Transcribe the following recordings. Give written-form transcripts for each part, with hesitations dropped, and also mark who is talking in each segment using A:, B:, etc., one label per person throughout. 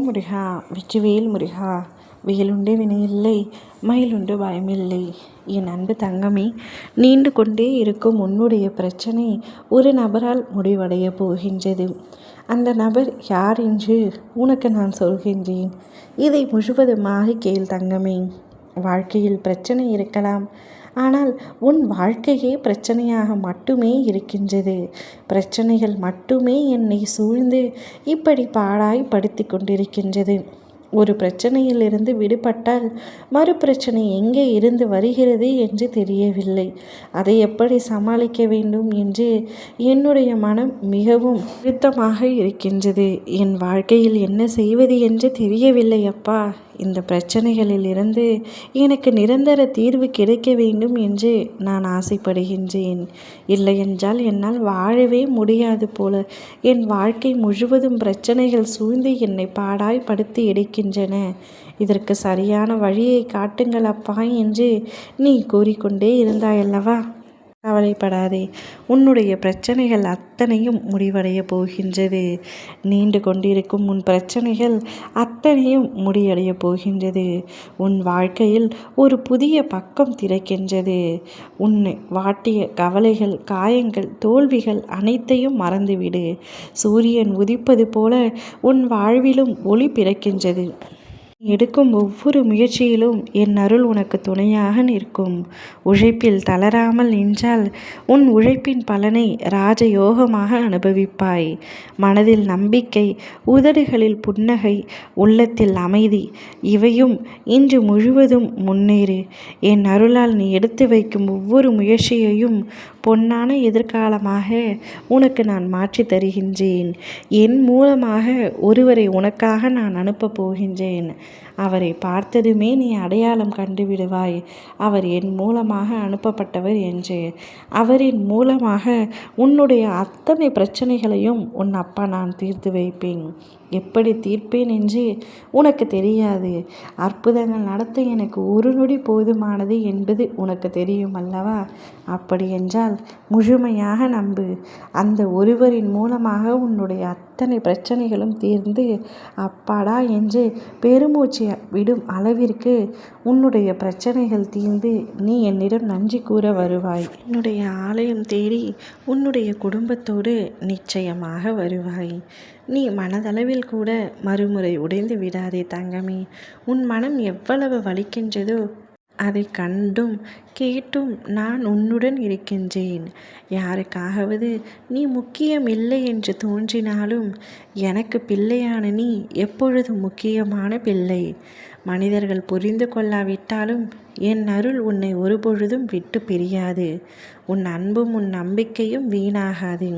A: முருகா வெற்றிவேல் முருகா. வேலுண்டு வினையில்லை, மயிலுண்டு பயமில்லை. என் அன்பு தங்கமே, நீண்டு கொண்டே இருக்கும் உன்னுடைய பிரச்சனை ஒரு நபரால் முடிவடைய போகின்றது. அந்த நபர் யார் என்று உனக்கு நான் சொல்கின்றேன். இதை முழுவதுமாக கேள் தங்கமே. வாழ்க்கையில் பிரச்சனை இருக்கலாம், ஆனால் உன் வாழ்க்கையே பிரச்சனையாக மட்டுமே இருக்கின்றது. பிரச்சனைகள் மட்டுமே என்னை சூழ்ந்து இப்படி பாடாய் படுத்தி கொண்டிருக்கின்றது. ஒரு பிரச்சனையிலிருந்து விடுபட்டால் மறு பிரச்சனை எங்கே இருந்து வருகிறது என்று தெரியவில்லை. அதை எப்படி சமாளிக்க வேண்டும் என்று என்னுடைய மனம் மிகவும் அழுத்தமாக இருக்கின்றது. என் வாழ்க்கையில் என்ன செய்வது என்று தெரியவில்லை அப்பா. இந்த பிரச்சனைகளில் இருந்து எனக்கு நிரந்தர தீர்வு கிடைக்க வேண்டும் என்று நான் ஆசைப்படுகின்றேன். இல்லையென்றால் என்னால் வாழவே முடியாது போல. என் வாழ்க்கை முழுவதும் பிரச்சனைகள் சூழ்ந்து என்னை பாடாய் படுத்தி எடுக்கின்றன. இதற்கு சரியான வழியை காட்டுங்கள் அப்பா என்று நீ கூறிக்கொண்டே இருந்தாயல்லவா? கவலைப்படாதே, உன்னுடைய பிரச்சனைகள் அத்தனையும் முடிவடைய போகின்றது. நீண்டு கொண்டிருக்கும் உன் பிரச்சனைகள் அத்தனையும் முடிவடைய போகின்றது. உன் வாழ்க்கையில் ஒரு புதிய பக்கம் திறக்கின்றது. உன்னை வாட்டிய கவலைகள், காயங்கள், தோல்விகள் அனைத்தையும் மறந்துவிடு. சூரியன் உதிப்பது போல உன் வாழ்விலும் ஒளி பிறக்கின்றது. எடுக்கும் ஒவ்வொரு முயற்சியிலும் என் அருள் உனக்கு துணையாக நிற்கும். உழைப்பில் தளராமல் நின்றால் உன் உழைப்பின் பலனை ராஜயோகமாக அனுபவிப்பாய். மனதில் நம்பிக்கை, உதடுகளில் புன்னகை, உள்ளத்தில் அமைதி, இவையும் இன்று முழுவதும் முன்னேறு. என் அருளால் நீ எடுத்து வைக்கும் ஒவ்வொரு முயற்சியையும் பொன்னான எதிர்காலமாக உனக்கு நான் மாற்றி தருகின்றேன். என் மூலமாக ஒருவரை உனக்காக நான் அனுப்பப் போகின்றேன். அவரை பார்த்ததுமே நீ அடையாளம் கண்டுவிடுவாய், அவர் என் மூலமாக அனுப்பப்பட்டவர் என்று. அவரின் மூலமாக உன்னுடைய அத்தனை பிரச்சனைகளையும் உன் அப்பா நான் தீர்த்து வைப்பேன். எப்படி தீர்ப்பேன் என்று உனக்கு தெரியாது. அற்புதங்கள் நடத்த எனக்கு ஒரு நொடி போதுமானது என்பது உனக்கு தெரியும் அல்லவா? அப்படி என்றால் முழுமையாக நம்பு. அந்த ஒருவரின் மூலமாக உன்னுடைய அத்தனை பிரச்சனைகளும் தீர்ந்து அப்பாடா என்று பெருமூச்சு விடும் அளவிற்கு உன்னுடைய பிரச்சனைகள் தீர்ந்து நீ என்னிடம் நன்றி கூற வருவாய். என்னுடைய ஆலயம் தேடி உன்னுடைய குடும்பத்தோடு நிச்சயமாக வருவாய். நீ மனதளவில் கூட மறுமுறை உடைந்து விடாதே தங்கமே. உன் மனம் எவ்வளவு வலிக்கின்றதோ அதை கண்டும் கேட்டும் நான் உன்னுடன் இருக்கின்றேன். யாருக்காகவது நீ முக்கியமில்லை என்று தோன்றினாலும் எனக்கு பிள்ளையான நீ எப்பொழுதும் முக்கியமான பிள்ளை. மனிதர்கள் புரிந்து கொள்ளாவிட்டாலும் என் அருள் உன்னை ஒருபொழுதும் விட்டு பிரியாது. உன் அன்பும் உன் நம்பிக்கையும் வீணாகாது.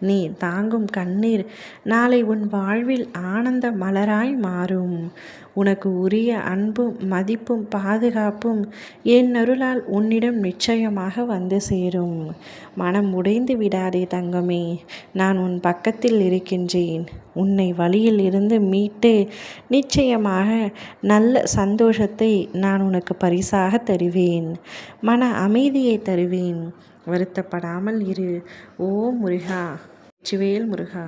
A: நீ தாங்கும் கண்ணீர் நாளை உன் வாழ்வில் ஆனந்த மலராய் மாறும். உனக்கு உரிய அன்பும் மதிப்பும் பாதுகாப்பும் என் அருளால் உன்னிடம் நிச்சயமாக வந்து சேரும். மனம் உடைந்து விடாதே தங்கமே. நான் உன் பக்கத்தில் இருக்கின்றேன். உன்னை வழியில் இருந்து மீட்டு நிச்சயமாக நல்ல சந்தோஷத்தை நான் உனக்கு பரிசாக தருவேன். மன அமைதியை தருவேன். வருத்தப்படாமல் இரு. ஓ முருகா, வெற்றிவேல் முருகா.